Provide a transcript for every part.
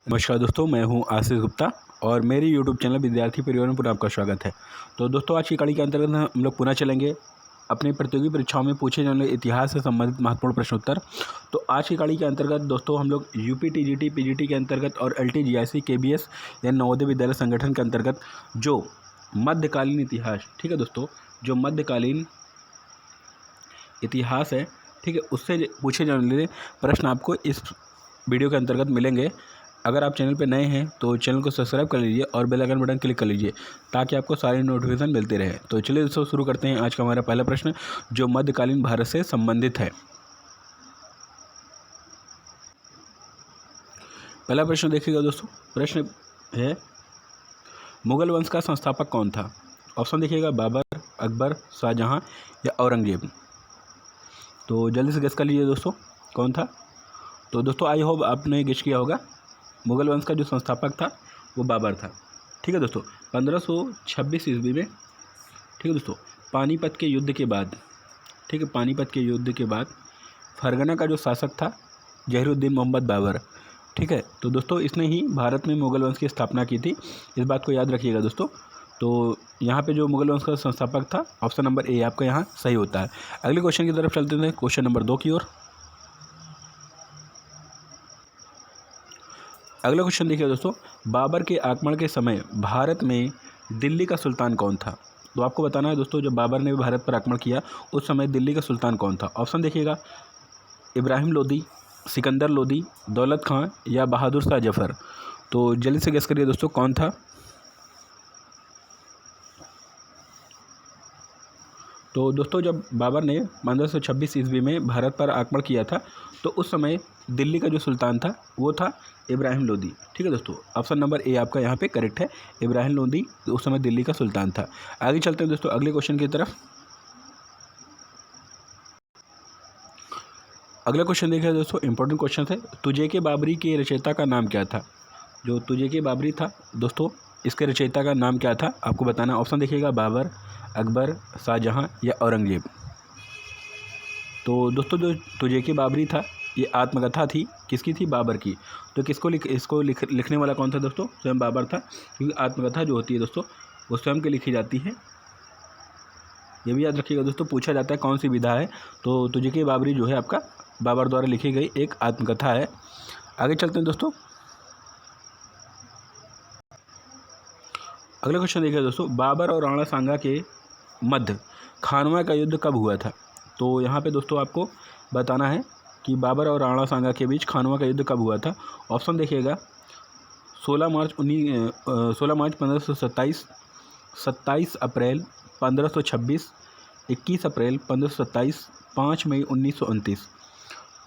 नमस्कार दोस्तों, मैं हूं आशीष गुप्ता और मेरी यूट्यूब चैनल विद्यार्थी परिवार में पुनः आपका स्वागत है। तो दोस्तों, आज की कड़ी के अंतर्गत हम लोग पुनः चलेंगे अपनी प्रतियोगी परीक्षाओं में पूछे जाने वाले इतिहास से संबंधित महत्वपूर्ण प्रश्नोत्तर। तो आज की कड़ी के अंतर्गत दोस्तों हम लोग यूपी टीजीटी पीजीटी के अंतर्गत और एलटीजीआईसी केबीएस यानी नवोदय विद्यालय संगठन के अंतर्गत जो मध्यकालीन इतिहास, ठीक है दोस्तों, जो मध्यकालीन इतिहास है, ठीक है, उससे पूछे जाने वाले प्रश्न आपको इस वीडियो के अंतर्गत मिलेंगे। अगर आप चैनल पर नए हैं तो चैनल को सब्सक्राइब कर लीजिए और बेल आइकन बटन क्लिक कर लीजिए ताकि आपको सारी नोटिफिकेशन मिलते रहे। तो चलिए दोस्तों शुरू करते हैं आज का हमारा पहला प्रश्न जो मध्यकालीन भारत से संबंधित है। पहला प्रश्न देखिएगा दोस्तों, प्रश्न है मुगल वंश का संस्थापक कौन था। ऑप्शन देखिएगा बाबर, अकबर, शाहजहां या औरंगजेब। तो जल्दी से गेस कर लीजिए दोस्तों कौन था। तो दोस्तों आई होप आपने गेस किया होगा, मुगल वंश का जो संस्थापक था वो बाबर था। ठीक है दोस्तों, 1526 ईस्वी में, ठीक है दोस्तों, पानीपत के युद्ध के बाद, ठीक है, पानीपत के युद्ध के बाद फरगना का जो शासक था जहीरुद्दीन मोहम्मद बाबर, ठीक है, तो दोस्तों इसने ही भारत में मुगल वंश की स्थापना की थी। इस बात को याद रखिएगा दोस्तों। तो यहाँ पे जो मुगल वंश का संस्थापक था, ऑप्शन नंबर ए आपका यहाँ सही होता है। अगले क्वेश्चन की तरफ चलते हैं, क्वेश्चन नंबर 2 की ओर। अगला क्वेश्चन देखिए दोस्तों, बाबर के आक्रमण के समय भारत में दिल्ली का सुल्तान कौन था। तो आपको बताना है दोस्तों, जब बाबर ने भारत पर आक्रमण किया उस समय दिल्ली का सुल्तान कौन था। ऑप्शन देखिएगा इब्राहिम लोदी, सिकंदर लोदी, दौलत खां या बहादुर शाह जफर। तो जल्दी से गेस करिए दोस्तों कौन था। तो दोस्तों जब बाबर ने 1526 ईस्वी में भारत पर आक्रमण किया था तो उस समय दिल्ली का जो सुल्तान था वो था इब्राहिम लोदी। ठीक है दोस्तों, ऑप्शन नंबर ए आपका यहाँ पे करेक्ट है, इब्राहिम लोदी उस समय दिल्ली का सुल्तान था। आगे चलते हैं दोस्तों अगले क्वेश्चन की तरफ। अगला क्वेश्चन देखिए दोस्तों, इंपॉर्टेंट क्वेश्चन है। तुझे के बाबरी के रचयिता का नाम क्या था। जो तुझे के बाबरी था दोस्तों, इसके रचयिता का नाम क्या था आपको बताना। ऑप्शन देखिएगा बाबर, अकबर, शाहजहां या औरंगजेब। तो दोस्तों जो तुझे के बाबरी था ये आत्मकथा थी, किसकी थी, बाबर की। तो इसको लिखने वाला कौन था दोस्तों, स्वयं बाबर था, क्योंकि आत्मकथा जो होती है दोस्तों वो स्वयं के लिखी जाती है। ये भी याद रखिएगा दोस्तों, पूछा जाता है कौन सी विधा है। तो तुझे के बाबरी जो है आपका बाबर द्वारा लिखी गई एक आत्मकथा है। आगे चलते हैं दोस्तों, अगला क्वेश्चन देखिए दोस्तों, बाबर और राणा सांगा के मध्य खानवा का युद्ध कब हुआ था। तो यहाँ पे दोस्तों आपको बताना है कि बाबर और राणा सांगा के बीच खानवा का युद्ध कब हुआ था। ऑप्शन देखिएगा 16 मार्च 1527, 27 अप्रैल 1526, 21 अप्रैल 1527, 5 मई 1929।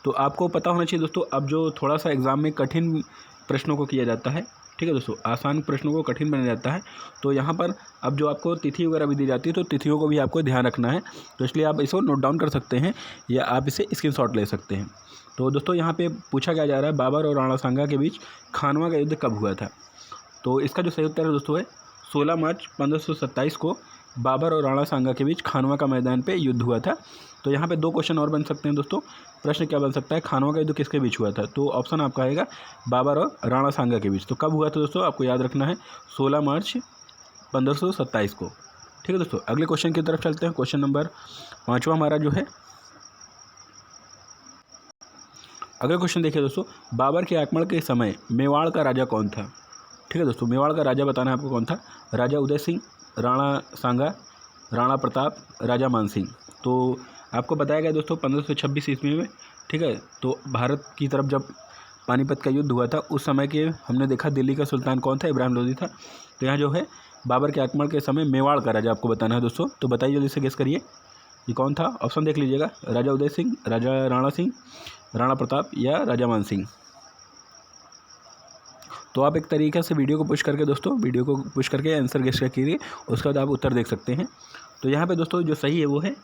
तो आपको पता होना चाहिए दोस्तों, अब जो थोड़ा सा एग्ज़ाम में कठिन प्रश्नों को किया जाता है, ठीक है दोस्तों, आसान प्रश्नों को कठिन बनाया जाता है। तो यहाँ पर अब जो आपको तिथि वगैरह भी दी जाती है तो तिथियों को भी आपको ध्यान रखना है। तो इसलिए आप इसको नोट डाउन कर सकते हैं या आप इसे स्क्रीनशॉट ले सकते हैं। तो दोस्तों यहाँ पे पूछा क्या जा रहा है, बाबर और राणा सांगा के बीच खानवा का युद्ध कब हुआ था। तो इसका जो सही उत्तर है दोस्तों है 16 मार्च 1527 को बाबर और राणा सांगा के बीच खानवा का मैदान पे युद्ध हुआ था। तो यहाँ पे 2 क्वेश्चन और बन सकते हैं दोस्तों। प्रश्न क्या बन सकता है, खानवा का युद्ध किसके बीच हुआ था। तो ऑप्शन आपका आएगा बाबर और राणा सांगा के बीच। तो कब हुआ था दोस्तों, आपको याद रखना है 16 मार्च 1527 को। ठीक है दोस्तों, अगले क्वेश्चन की तरफ चलते हैं। क्वेश्चन नंबर 5वां हमारा जो है, अगला क्वेश्चन देखिए दोस्तों, बाबर के आक्रमण के समय मेवाड़ का राजा कौन था। ठीक है दोस्तों, मेवाड़ का राजा बताना है आपको कौन था। राजा उदय सिंह, राणा सांगा, राणा प्रताप, राजा मान सिंह। तो आपको बताया गया दोस्तों 1526 ईस्वी में, ठीक है, तो भारत की तरफ जब पानीपत का युद्ध हुआ था उस समय के हमने देखा दिल्ली का सुल्तान कौन था, इब्राहिम लोदी था। तो यहाँ जो है बाबर के आक्रमण के समय मेवाड़ का राजा आपको बताना है दोस्तों। तो बताइए जल्दी से गेस करिए ये कौन था। ऑप्शन देख लीजिएगा, राजा उदय सिंह, राजा राणा सिंह, राणा प्रताप या राजा मान सिंह। तो आप एक तरीके से वीडियो को पुश करके दोस्तों, वीडियो को पुश करके आंसर गेस कीजिए, उसके बाद आप उत्तर देख सकते हैं। तो यहाँ पे दोस्तों जो सही है वो है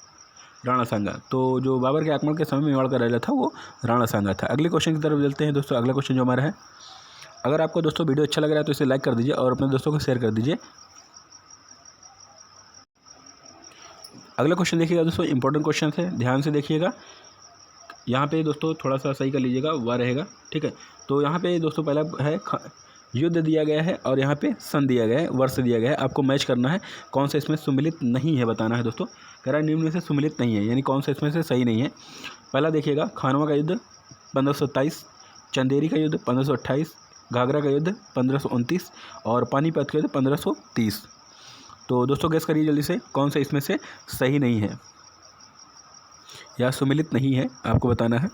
राणा सांगा। तो जो बाबर के आक्रमण के समय मेवाड़ का राजा था वो राणा सांगा था। अगले क्वेश्चन की तरफ चलते हैं दोस्तों। अगला क्वेश्चन जो हमारा है, अगर आपको दोस्तों वीडियो अच्छा लग रहा है तो इसे लाइक कर दीजिए और अपने दोस्तों को शेयर कर दीजिए। अगला क्वेश्चन देखिएगा दोस्तों, इंपॉर्टेंट क्वेश्चन है, ध्यान से देखिएगा। यहाँ पे दोस्तों थोड़ा सा सही कर लीजिएगा, वह रहेगा, ठीक है। तो यहाँ पे दोस्तों पहला है युद्ध दिया गया है और यहाँ पे सन दिया गया है, वर्ष दिया गया है। आपको मैच करना है कौन सा इसमें सुमिलित नहीं है, बताना है दोस्तों। कह रहा है निम्न में से सुमिलित नहीं है, यानी कौन सा इसमें से सही नहीं है। पहला देखिएगा, खानवा का युद्ध 1527, चंदेरी का युद्ध 1528, घाघरा का युद्ध 1529 और पानीपत का युद्ध 1530। तो दोस्तों गेस करिए जल्दी से कौन सा इसमें से सही नहीं है या सुमिलित नहीं है, आपको बताना है।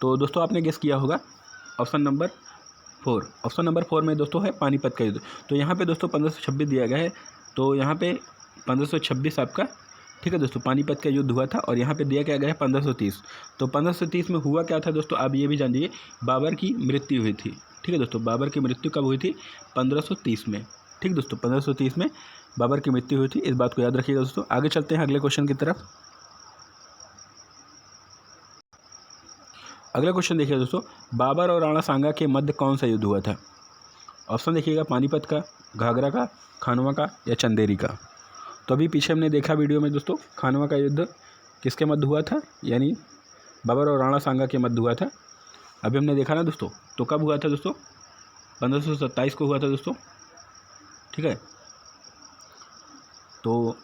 तो दोस्तों आपने गेस किया होगा ऑप्शन नंबर 4। ऑप्शन नंबर 4 में दोस्तों है पानीपत का युद्ध। तो यहाँ पे दोस्तों 1526 दिया गया है, तो यहाँ पे 1526 आपका, ठीक है दोस्तों, पानीपत का युद्ध हुआ था। और यहाँ पे दिया क्या गया है 1530। तो 1530 में हुआ क्या था दोस्तों, आप ये भी जान लीजिए, बाबर की मृत्यु हुई थी, ठीक है दोस्तों। बाबर की मृत्यु कब हुई थी, 1530 में, ठीक दोस्तों, 1530 में बाबर की मृत्यु हुई थी, इस बात को याद रखिएगा दोस्तों। आगे चलते हैं अगले क्वेश्चन की तरफ। अगला क्वेश्चन देखिए दोस्तों, बाबर और राणा सांगा के मध्य कौन सा युद्ध हुआ था। ऑप्शन देखिएगा, पानीपत का, घाघरा का, खानवा का या चंदेरी का। तो अभी पीछे हमने देखा वीडियो में दोस्तों, खानवा का युद्ध किसके मध्य हुआ था, यानी बाबर और राणा सांगा के मध्य हुआ था। अभी हमने देखा ना दोस्तों, तो कब हुआ था दोस्तों, 1527 को हुआ था दोस्तों, ठीक है। तो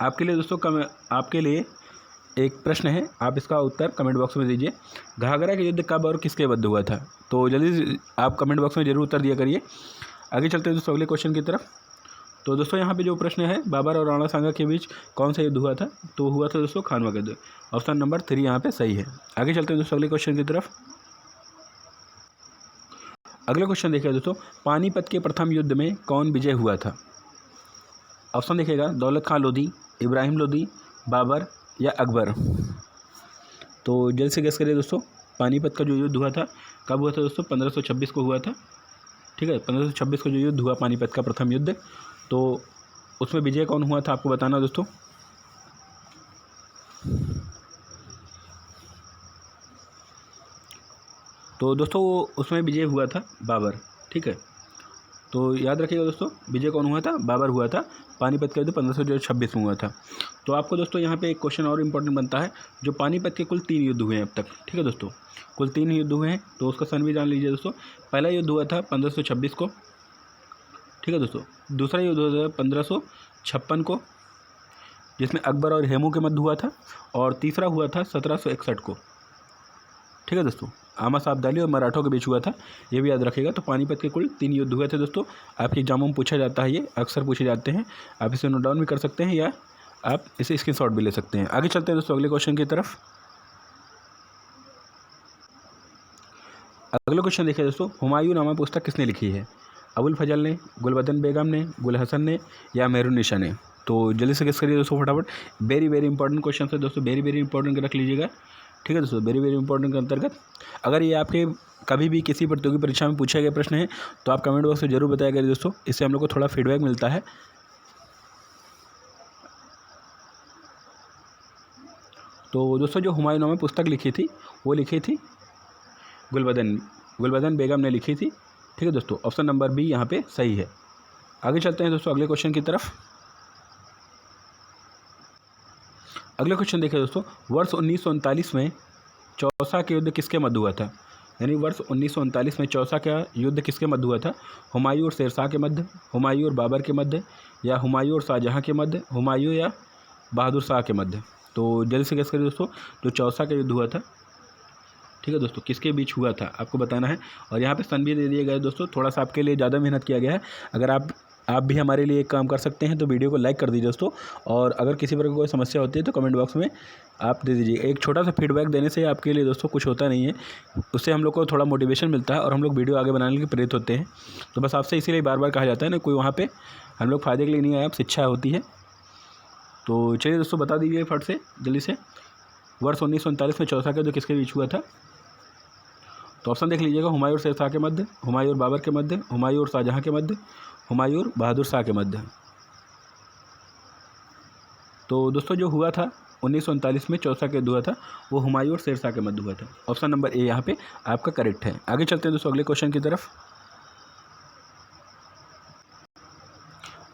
आपके लिए दोस्तों आपके लिए एक प्रश्न है, आप इसका उत्तर कमेंट बॉक्स में दीजिए। घाघरा का युद्ध कब और किसके मध्य हुआ था। तो जल्दी आप कमेंट बॉक्स में जरूर उत्तर दिया करिए। आगे चलते हैं दोस्तों अगले क्वेश्चन की तरफ। तो दोस्तों यहाँ पे जो प्रश्न है, बाबर और राणा सांगा के बीच कौन सा युद्ध हुआ था, तो हुआ था दोस्तों खानवा का युद्ध। ऑप्शन नंबर 3 यहाँ पे सही है। आगे चलते हैं दोस्तों अगले क्वेश्चन की तरफ। अगला क्वेश्चन देखिए दोस्तों, पानीपत के प्रथम युद्ध में कौन विजय हुआ था। ऑप्शन देखिएगा, दौलत खान लोधी, इब्राहिम लोधी, बाबर या अकबर। तो जल्द से गेस करिए दोस्तों, पानीपत का जो युद्ध हुआ था कब हुआ था दोस्तों, 1526 को हुआ था, ठीक है। 1526 को जो युद्ध हुआ पानीपत का प्रथम युद्ध, तो उसमें विजय कौन हुआ था, आपको बताना दोस्तों। तो दोस्तों उसमें विजय हुआ था बाबर, ठीक है। तो याद रखिएगा दोस्तों, विजय कौन हुआ था, बाबर हुआ था। पानीपत का युद्ध 1526 में हुआ था। तो आपको दोस्तों यहाँ पे एक क्वेश्चन और इम्पोर्टेंट बनता है, जो पानीपत के कुल 3 युद्ध हुए हैं अब तक, ठीक है दोस्तों, कुल 3 युद्ध हुए हैं, तो उसका सन भी जान लीजिए दोस्तों। पहला युद्ध हुआ था 1526 को, ठीक है दोस्तों। दूसरा युद्ध हुआ था 1556 को, जिसमें अकबर और हेमू के मध्य हुआ था। और तीसरा हुआ था 1761 को, ठीक है दोस्तों, आमास अब्दाली और मराठों के बीच हुआ था, ये भी याद रखिएगा। तो पानीपत के कुल 3 युद्ध हुए थे दोस्तों। आपके एग्जामों में पूछा जाता है, ये अक्सर पूछे जाते हैं, आप इसे नोट डाउन भी कर सकते हैं या आप इसे स्क्रीनशॉट भी ले सकते हैं। आगे चलते हैं दोस्तों अगले क्वेश्चन की तरफ। अगला क्वेश्चन देखिए दोस्तों, हुमायूं नामा पुस्तक किसने लिखी है। अबुल फजल ने, गुलबदन बेगम ने, गुल हसन ने या मेहरुन्निसा ने। तो जल्दी से गेस करिए दोस्तों फटाफट। वेरी वेरी इंपॉर्टेंट क्वेश्चन है दोस्तों, वेरी वेरी इंपॉर्टेंट रख लीजिएगा, ठीक है दोस्तों, वेरी वेरी इंपॉर्टेंट के अंतर्गत। अगर ये आपके कभी भी किसी प्रतियोगी परीक्षा में पूछा गया प्रश्न है, तो आप कमेंट बॉक्स में जरूर बताया करिए दोस्तों, इससे हम लोग को थोड़ा फीडबैक मिलता है। तो दोस्तों जो हुमायूं नामा पुस्तक लिखी थी, वो लिखी थी गुलबदन बेगम ने लिखी थी, ठीक है दोस्तों। ऑप्शन नंबर बी यहाँ पे सही है। आगे चलते हैं दोस्तों अगले क्वेश्चन की तरफ। अगले क्वेश्चन देखिए दोस्तों, वर्ष 1939 में चौसा के युद्ध किसके मध्य हुआ था। यानी वर्ष 1939 में चौसा का युद्ध किसके मध्य हुआ था। हुमायूं और शेरशाह के मध्य, हुमायूं और बाबर के मध्य, या हुमायूं और शाहजहां के मध्य, हुमायूं या बहादुर शाह के मध्य। तो जल्दी से गेस करिए दोस्तों, जो चौसा का युद्ध हुआ था, ठीक है दोस्तों, किसके बीच हुआ था आपको बताना है। और यहाँ पे सन भी दे दिए गए दोस्तों, थोड़ा सा आपके लिए ज़्यादा मेहनत किया गया है। अगर आप भी हमारे लिए एक काम कर सकते हैं, तो वीडियो को लाइक कर दीजिए दोस्तों। और अगर किसी प्रकार की कोई समस्या होती है तो कमेंट बॉक्स में आप दे दीजिए। एक छोटा सा फीडबैक देने से आपके लिए दोस्तों कुछ होता नहीं है, उससे हम लोग को थोड़ा मोटिवेशन मिलता है और हम लोग वीडियो आगे बनाने के लिए प्रेरित होते हैं। तो बस आपसे इसीलिए बार बार कहा जाता है ना, कोई वहाँ पर हम लोग फ़ायदे के लिए नहीं आए, आप शिक्षा होती है। तो चलिए दोस्तों बता दीजिए फट से जल्दी से, वर्ष 1939 में चौसा का युद्ध किसके बीच हुआ था। तो ऑप्शन देख लीजिएगा, हुमायूं और शेरशाह के मध्य, हुमायूं और बाबर के मध्य, हुमायूं और शाहजहां के मध्य, हुमायूं और बहादुर शाह के मध्य। तो दोस्तों जो हुआ था 1939 में चौसा का युद्ध हुआ था, वो हुमायूं और शेरशाह के मध्य हुआ था। ऑप्शन नंबर ए यहाँ पे आपका करेक्ट है। आगे चलते हैं दोस्तों अगले क्वेश्चन की तरफ।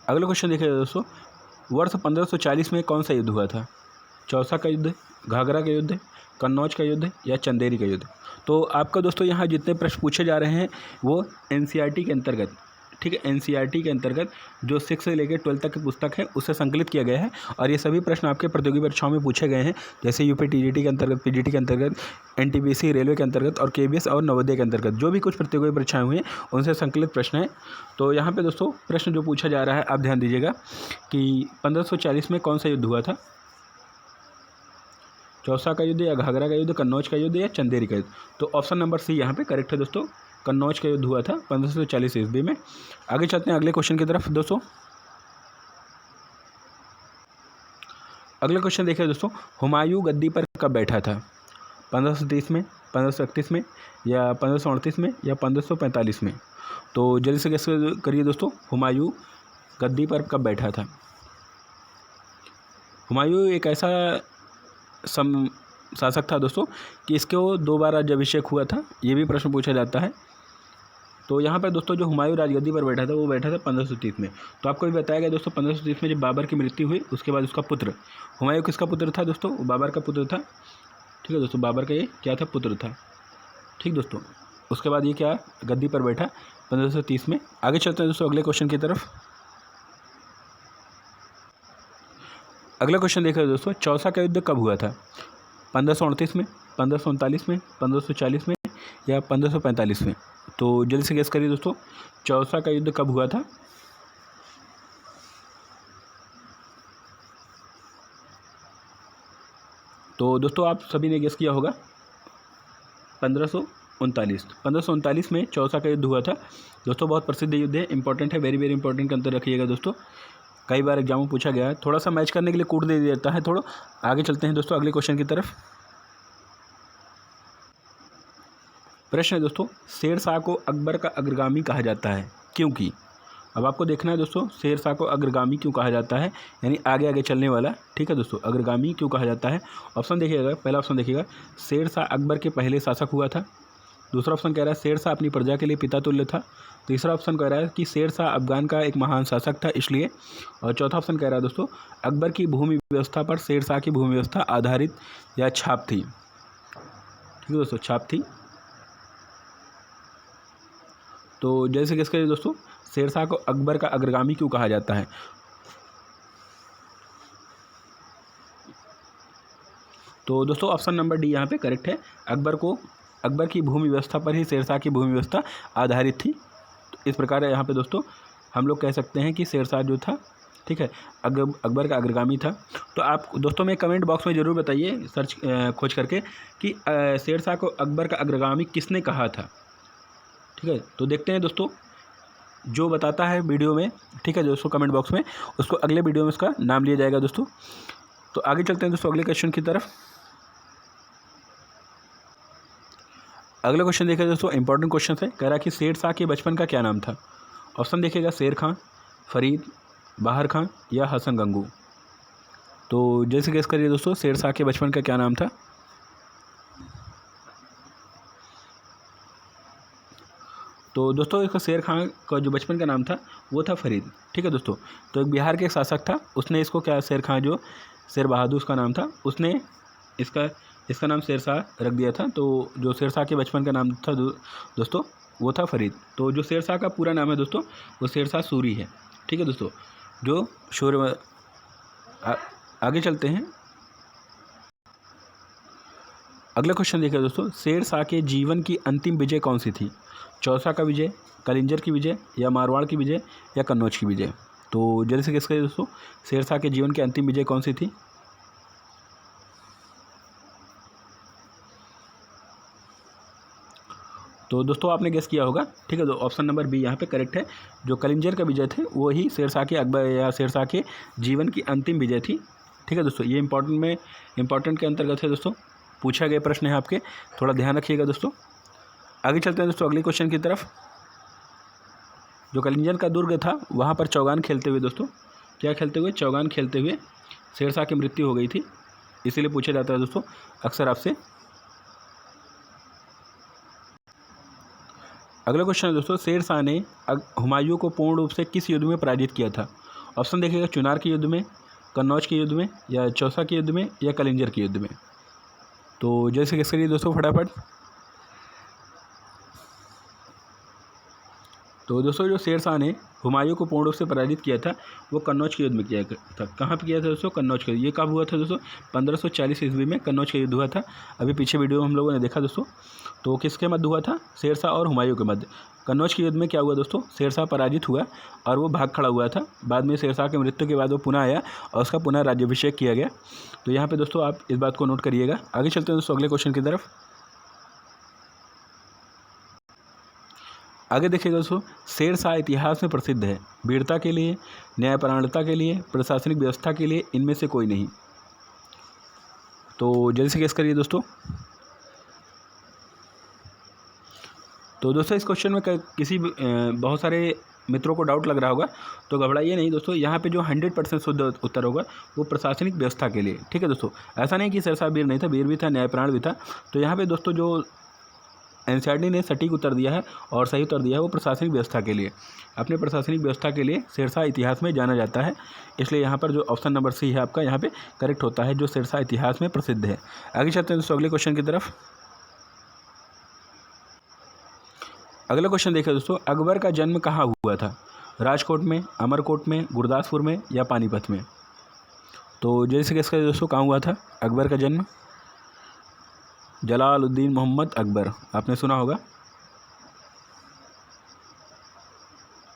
अगला क्वेश्चन देखिए दोस्तों, वर्ष 1540 में कौन सा युद्ध हुआ था? चौसा का युद्ध, घाघरा का युद्ध, कन्नौज का युद्ध या चंदेरी का युद्ध? तो आपका दोस्तों यहाँ जितने प्रश्न पूछे जा रहे हैं वो एनसीईआरटी के अंतर्गत, ठीक है, एनसीईआरटी के अंतर्गत जो 6 से लेकर 12 तक की पुस्तक है उससे संकलित किया गया है। और ये सभी प्रश्न आपके प्रतियोगी परीक्षाओं में पूछे गए हैं, जैसे यूपी टीजीटी के अंतर्गत, पीजीटी के अंतर्गत, एनटीपीसी रेलवे के अंतर्गत और केबीएस और नवोदय के अंतर्गत जो भी कुछ प्रतियोगी परीक्षाएं हुई हैं उनसे संकलित प्रश्न हैं। तो यहाँ पे दोस्तों प्रश्न जो पूछा जा रहा है आप ध्यान दीजिएगा कि 1540 में कौन सा युद्ध हुआ था? चौसा का युद्ध या घाघरा का युद्ध, कन्नौज का युद्ध या चंदेरी का युद्ध? तो ऑप्शन नंबर सी यहाँ पे करेक्ट है दोस्तों, कन्नौज का युद्ध हुआ था 1540 ईस्वी में। आगे चलते हैं अगले क्वेश्चन की तरफ दोस्तों। अगला क्वेश्चन देखिए दोस्तों, हुमायूं गद्दी पर कब बैठा था? 1530 में, 1531 में या 1538 में या 1545 में? तो जल्दी से गेस करिए दोस्तों, हुमायूं गद्दी पर कब बैठा था? हुमायूं एक ऐसा शासक था दोस्तों कि इसको 2 बार राज्याभिषेक हुआ था, ये भी प्रश्न पूछा जाता है। तो यहाँ पर दोस्तों जो हुमायूं राजगद्दी पर बैठा था वो बैठा था 1530 में। तो आपको भी बताया गया दोस्तों 1530 में जब बाबर की मृत्यु हुई उसके बाद उसका पुत्र हुमायूं किसका पुत्र था दोस्तों? वो बाबर का पुत्र था, ठीक है दोस्तों, बाबर का ये क्या था? पुत्र था, ठीक दोस्तों। उसके बाद ये क्या गद्दी पर बैठा 1530 में। आगे चलते हैं दोस्तों अगले क्वेश्चन की तरफ। अगला क्वेश्चन देखिए दोस्तों, चौसा का युद्ध कब हुआ था? 1538 में, 1539 में, 1540 में या 1545 में? तो जल्दी से गेस करिए दोस्तों, चौसा का युद्ध कब हुआ था? तो दोस्तों आप सभी ने गेस किया होगा 1539 में चौसा का युद्ध हुआ था दोस्तों। बहुत प्रसिद्ध युद्ध है, इंपॉर्टेंट है, वेरी वेरी इंपॉर्टेंट के अंतर रखिएगा दोस्तों, कई बार एग्जाम में पूछा गया है। थोड़ा सा मैच करने के लिए कूट दे देता है थोड़ा। आगे चलते हैं दोस्तों अगले क्वेश्चन की तरफ। प्रश्न है दोस्तों, शेर शाह को अकबर का अग्रगामी कहा जाता है क्योंकि? अब आपको देखना है दोस्तों शेर शाह को अग्रगामी क्यों कहा जाता है, यानी आगे आगे चलने वाला, ठीक है दोस्तों, अग्रगामी क्यों कहा जाता है? ऑप्शन देखिएगा, पहला ऑप्शन देखिएगा, शेर शाह अकबर के पहले शासक हुआ था। दूसरा ऑप्शन कह रहा है शेर शाह अपनी प्रजा के लिए पिता तुल्य था। तीसरा ऑप्शन कह रहा है कि शेर शाह अफगान का एक महान शासक था इसलिए। और चौथा ऑप्शन कह रहा है दोस्तों अकबर की भूमि व्यवस्था पर शेर शाह की भूमि व्यवस्था आधारित या छाप थी, ठीक है दोस्तों, छाप थी। तो जैसे किसके लिए दोस्तों शेर शाह को अकबर का अग्रगामी क्यों कहा जाता है? तो दोस्तों ऑप्शन नंबर डी यहाँ पे करेक्ट है, अकबर की भूमि व्यवस्था पर ही शेर शाह की भूमि व्यवस्था आधारित थी। तो इस प्रकार यहाँ पे दोस्तों हम लोग कह सकते हैं कि शेर शाह जो था, ठीक है, अकबर का अग्रगामी था। तो आप दोस्तों में कमेंट बॉक्स में ज़रूर बताइए सर्च खोज करके कि शेर शाह को अकबर का अग्रगामी किसने कहा था, ठीक है। तो देखते हैं दोस्तों जो बताता है वीडियो में, ठीक है दोस्तों, कमेंट बॉक्स में, उसको अगले वीडियो में उसका नाम लिया जाएगा दोस्तों। तो आगे चलते हैं दोस्तों अगले क्वेश्चन की तरफ। अगला क्वेश्चन देखिए दोस्तों, इंपॉर्टेंट क्वेश्चन है, कह रहा है कि शेर शाह के बचपन का क्या नाम था? ऑप्शन देखिएगा, शेर खां, फरीद, बाहर खां या हसन गंगू? तो जैसे गेस करिए दोस्तों शेर शाह के बचपन का क्या नाम था? तो दोस्तों इसका शेर खां का जो बचपन का नाम था वो था फरीद, ठीक है दोस्तों। तो एक बिहार के एक शासक था, उसने इसको क्या शेर खां जो शेर बहादुर उसका नाम था, उसने इसका नाम शेर शाह रख दिया था। तो जो शेर शाह के बचपन का नाम था दोस्तों वो था फरीद। तो जो शेर शाह का पूरा नाम है दोस्तों वो शेर शाह सूरी है, ठीक है दोस्तों। जो शौर्य आगे चलते हैं, अगला क्वेश्चन देखिए दोस्तों, शेर शाह के जीवन की अंतिम विजय कौन सी थी? चौसा का विजय, कलिंजर की विजय या मारवाड़ की विजय या कन्नौज की विजय? तो जल्दी से गेस करिए दोस्तों शेर शाह के जीवन की अंतिम विजय कौन सी थी? तो दोस्तों आपने गेस किया होगा, ठीक है। तो ऑप्शन नंबर बी यहाँ पे करेक्ट है, जो कलिंजर का विजय थे वो ही शेर शाह के अकबर या शेर शाह के जीवन की अंतिम विजय थी, ठीक है दोस्तों। ये इंपॉर्टेंट के अंतर्गत है दोस्तों, पूछा गया प्रश्न है आपके, थोड़ा ध्यान रखिएगा दोस्तों। आगे चलते हैं दोस्तों अगले क्वेश्चन की तरफ। जो कलिंजर का दुर्ग था वहाँ पर चौगान खेलते हुए दोस्तों, क्या खेलते हुए? चौगान खेलते हुए शेर शाह की मृत्यु हो गई थी, इसीलिए पूछा जाता है दोस्तों अक्सर आपसे। अगला क्वेश्चन है दोस्तों, शेर शाह ने हुमायूं को पूर्ण रूप से किस युद्ध में पराजित किया था? ऑप्शन देखिएगा, चुनार के युद्ध में, कन्नौज के युद्ध में, या चौसा के युद्ध में, या कलिंजर के युद्ध में? तो जैसे गेस करिए दोस्तों फटाफट। तो दोस्तों जो शेरशाह ने हुमायूं को पूर्ण रूप से पराजित किया था वो कन्नौज के युद्ध में किया था। कहाँ पे किया था दोस्तों? कन्नौज के। ये कब हुआ था दोस्तों? 1540 ईस्वी में कन्नौज का युद्ध हुआ था। अभी पीछे वीडियो हम लोगों ने देखा दोस्तों। तो किसके मध्य हुआ था? शेरशाह और हुमायूं के मध्य। कन्नौज के युद्ध में क्या हुआ दोस्तों? शेरशाह पराजित हुआ और वो भाग खड़ा हुआ था। बाद में शेरशाह की मृत्यु के बाद वो पुनः आया और उसका पुनः राज्याभिषेक किया गया। तो यहाँ पे दोस्तों आप इस बात को नोट करिएगा। आगे चलते हैं दोस्तों अगले क्वेश्चन की तरफ। आगे देखिएगा दोस्तों, शेरशाह इतिहास में प्रसिद्ध है वीरता के लिए, न्यायपरायणता के लिए, प्रशासनिक व्यवस्था के लिए, इनमें से कोई नहीं। तो जल्दी से गेस करिए दोस्तों। तो दोस्तों इस क्वेश्चन में किसी बहुत सारे मित्रों को डाउट लग रहा होगा, तो घबराइए नहीं दोस्तों। यहाँ पे जो 100% शुद्ध उत्तर होगा वो प्रशासनिक व्यवस्था के लिए। ठीक है दोस्तों, ऐसा नहीं कि शेरशाह वीर नहीं था, वीर भी था, न्यायपरायण भी था। तो यहाँ पे दोस्तों जो एनसीईआरटी ने सटीक उत्तर दिया है और सही उत्तर दिया है वो प्रशासनिक व्यवस्था के लिए। अपने प्रशासनिक व्यवस्था के लिए शेरशाह इतिहास में जाना जाता है, इसलिए यहाँ पर जो ऑप्शन नंबर सी है आपका यहाँ पे करेक्ट होता है, जो शेरशाह इतिहास में प्रसिद्ध है। आगे चलते हैं दोस्तों अगले क्वेश्चन की तरफ। अगला क्वेश्चन देखिए दोस्तों, अकबर का जन्म कहाँ हुआ था? राजकोट में, अमरकोट में, गुरदासपुर में, या पानीपत में? तो जैसे कि इसका दोस्तों कहाँ हुआ था अकबर का जन्म? जलालुद्दीन मोहम्मद अकबर, आपने सुना होगा।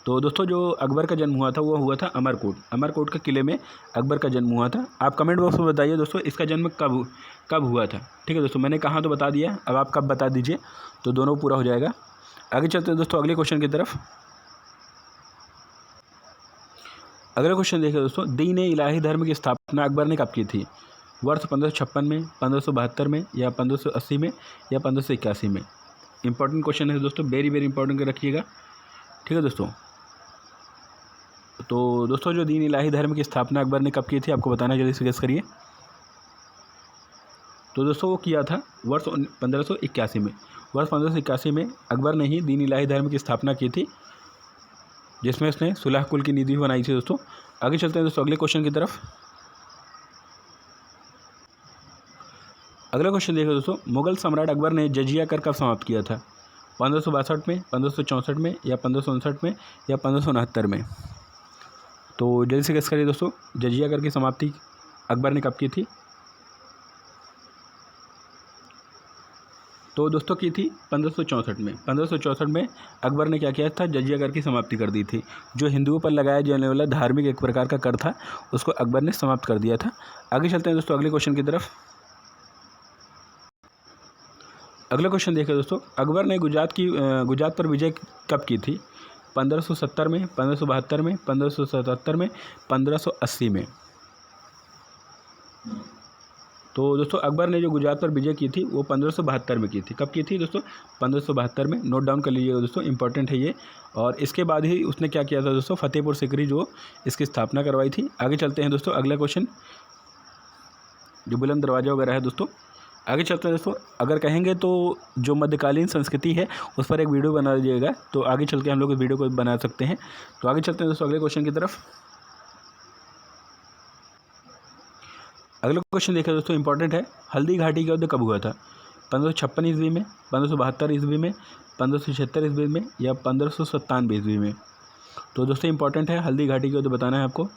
तो दोस्तों जो अकबर का जन्म हुआ था वो हुआ था अमरकोट। अमरकोट के किले में अकबर का जन्म हुआ था। आप कमेंट बॉक्स में बताइए दोस्तों इसका जन्म कब हुआ था। ठीक है दोस्तों, मैंने कहाँ तो बता दिया, अब आप कब बता दीजिए तो दोनों पूरा हो जाएगा। आगे चलते हैं दोस्तों अगले क्वेश्चन की तरफ। अगला क्वेश्चन देखिए दोस्तों, दीन इलाही धर्म की स्थापना अकबर ने कब की थी? वर्ष 1556 में, 1572 में, या 1580 में, या 1581 में? इंपॉर्टेंट क्वेश्चन है दोस्तों, वेरी वेरी इंपॉर्टेंट रखिएगा। ठीक है दोस्तों, तो दोस्तों जो दीन इलाही धर्म की स्थापना अकबर ने कब की थी आपको बताना है, जल्दी से गेस करिए। तो दोस्तों वो किया था वर्ष 1581 में। वर्ष 1581 में अकबर ने ही दीन इलाही धर्म की स्थापना की थी, जिसमें उसने सुलह कुल की नीति बनाई थी दोस्तों। आगे चलते हैं दोस्तों अगले क्वेश्चन की तरफ। अगला क्वेश्चन देखिए दोस्तों, मुगल सम्राट अकबर ने जजिया कर कब समाप्त किया था? 1562 में, 1564 में, या 1559 में, या 1569 में? तो जल्दी से गेस करिए दोस्तों, जजिया कर की समाप्ति अकबर ने कब की थी? तो दोस्तों की थी 1564 में। 1564 में अकबर ने क्या किया था? जजिया कर की समाप्ति कर दी थी। जो हिंदुओं पर लगाया जाने वाला धार्मिक एक प्रकार का कर था उसको अकबर ने समाप्त कर दिया था। आगे चलते हैं दोस्तों अगले क्वेश्चन की तरफ। अगला क्वेश्चन देखिए दोस्तों, अकबर ने गुजरात पर विजय कब की थी? 1570 में, 1572 में, 1577 में, 1580 में? तो दोस्तों अकबर ने जो गुजरात पर विजय की थी वो 1572 में की थी। कब की थी दोस्तों? 1572 में। नोट डाउन कर लीजिएगा दोस्तों, इंपॉर्टेंट है ये। और इसके बाद ही उसने क्या किया था दोस्तों? फतेहपुर सिकरी जो इसकी स्थापना करवाई थी। आगे चलते हैं दोस्तों अगला क्वेश्चन, जो बुलंद दरवाजा वगैरह है दोस्तों। आगे चलते हैं दोस्तों, अगर कहेंगे तो जो मध्यकालीन संस्कृति है उस पर एक वीडियो बना दीजिएगा, तो आगे चल के हम लोग इस वीडियो को बना सकते हैं। तो आगे चलते हैं दोस्तों अगले क्वेश्चन की तरफ। अगला क्वेश्चन देखिए दोस्तों, इंपॉर्टेंट है, हल्दी घाटी का युद्ध कब हुआ था? 1556 ईस्वी में, 1572 ईस्वी में, 1576 ईस्वी में, या 1597 ईस्वी में? तो दोस्तों इंपॉर्टेंट है, हल्दी घाटी का युद्ध बताना है आपको।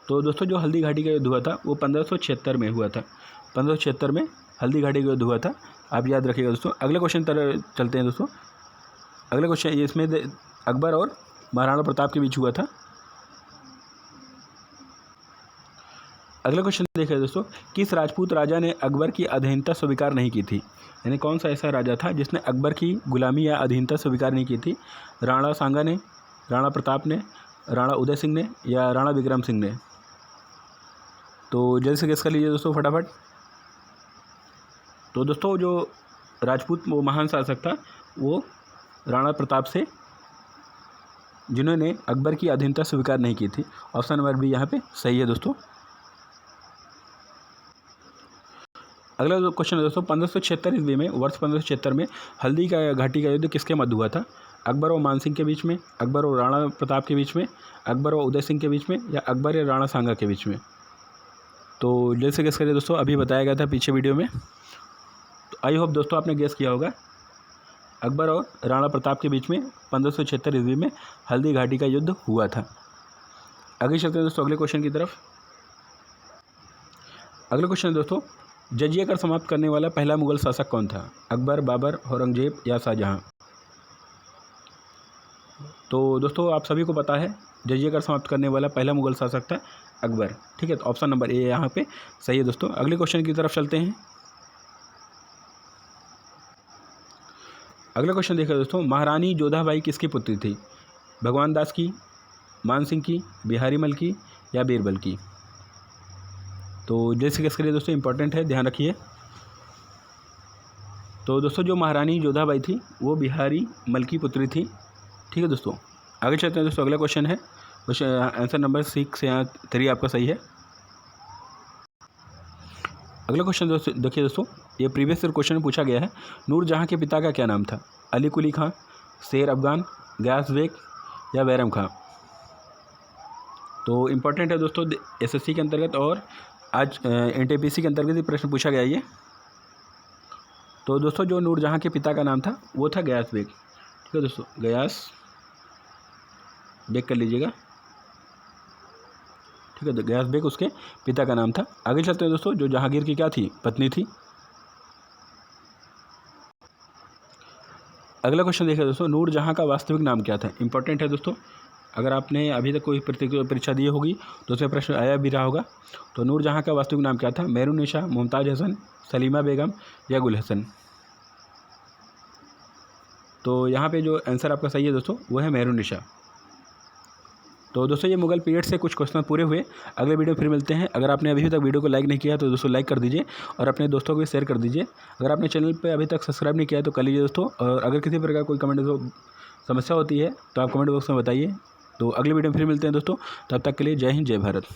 तो दोस्तों जो हल्दी घाटी का युद्ध हुआ था वो 1576 में हुआ था। 1576 में हल्दी घाटी का युद्ध हुआ था, आप याद रखिएगा दोस्तों। अगले क्वेश्चन पर चलते हैं दोस्तों। अगला क्वेश्चन इसमें अकबर और महाराणा प्रताप के बीच हुआ था। अगला क्वेश्चन देखिए दोस्तों, किस राजपूत राजा ने अकबर की अधीनता स्वीकार नहीं की थी? यानी कौन सा ऐसा राजा था जिसने अकबर की गुलामी या अधीनता स्वीकार नहीं की थी? राणा सांगा ने, राणा प्रताप ने, राणा उदय सिंह ने, या राणा विक्रम सिंह ने? तो जल्दी से गेस कर लीजिए दोस्तों फटाफट। तो दोस्तों जो राजपूत वो महान शासक था वो राणा प्रताप से, जिन्होंने अकबर की अधीनता स्वीकार नहीं की थी। ऑप्शन नंबर बी यहाँ पे सही है दोस्तों। अगला क्वेश्चन है दोस्तों, 1576 ईस्वी में, वर्ष 1576 में हल्दी का घाटी का युद्ध किसके मध्य हुआ था? अकबर और मान सिंह के बीच में, अकबर और राणा प्रताप के बीच में, अकबर और उदय सिंह के बीच में, या अकबर या राणा सांगा के बीच में। तो जल्द से गेस करिए दोस्तों, अभी बताया गया था पीछे वीडियो में। तो आई होप दोस्तों आपने गेस किया होगा। अकबर और राणा प्रताप के बीच में 1576 ईस्वी में हल्दी घाटी का युद्ध हुआ था। आगे चलते हैं दोस्तों अगले क्वेश्चन की तरफ। अगला क्वेश्चन है दोस्तों, जजिया कर समाप्त करने वाला पहला मुगल शासक कौन था? अकबर, बाबर, औरंगजेब या शाहजहां? तो दोस्तों आप सभी को पता है जजिया कर समाप्त करने वाला पहला मुगल शासक था अकबर। ठीक है, तो ऑप्शन नंबर ए यहाँ पे सही है दोस्तों। अगले क्वेश्चन की तरफ चलते हैं। अगला क्वेश्चन देखिए दोस्तों, महारानी जोधाबाई किसकी पुत्री थी? भगवान दास की, मान सिंह की, बिहारी मल की या बीरबल की? तो जैसे गेस करिए दोस्तों, इंपॉर्टेंट है, ध्यान रखिए। तो दोस्तों जो महारानी जोधाबाई थी वो बिहारी मल की पुत्री थी। ठीक है दोस्तों, आगे चलते हैं दोस्तों। अगला क्वेश्चन है, क्वेश्चन आंसर नंबर 6 या 3 आपका सही है। अगला क्वेश्चन दोस्तों देखिए दोस्तों, ये प्रीवियस क्वेश्चन में पूछा गया है, नूरजहां के पिता का क्या नाम था? अली कुली खां, शेर अफगान, गयास बेग या बैरम खां? तो इम्पोर्टेंट है दोस्तों, एसएससी के अंतर्गत और आज एनटीपीसी के अंतर्गत ये प्रश्न पूछा गया ये। तो दोस्तों जो नूरजहां के पिता का नाम था वो था गयास बेग। ठीक है दोस्तों, गयास बेग कर लीजिएगा। ठीक है, तो गयास बेग उसके पिता का नाम था। आगे चलते हैं दोस्तों, जो जहांगीर की क्या थी? पत्नी थी। अगला क्वेश्चन देखिए दोस्तों, नूरजहां का वास्तविक नाम क्या था? इंपॉर्टेंट है दोस्तों, अगर आपने अभी तक कोई परीक्षा दी होगी तो उसमें प्रश्न आया भी रहा होगा। तो नूरजहां का वास्तविक नाम क्या था? मेहरुन्निसा, मुमताज़ हसन, सलीमा बेगम या गुल हसन? तो यहाँ पे जो आंसर आपका सही है दोस्तों वो है मेहरुन्निसा। तो दोस्तों ये मुगल पीरियड से कुछ क्वेश्चन पूरे हुए। अगले वीडियो में फिर मिलते हैं। अगर आपने अभी तक वीडियो को लाइक नहीं किया तो दोस्तों लाइक कर दीजिए और अपने दोस्तों को भी शेयर कर दीजिए। अगर आपने चैनल पे अभी तक सब्सक्राइब नहीं किया तो कर लीजिए दोस्तों। और अगर किसी प्रकार कोई कमेंट समस्या होती है तो आप कमेंट बॉक्स में बताइए। तो अगले वीडियो में फिर मिलते हैं दोस्तों, तब तक के लिए जय हिंद, जय भारत।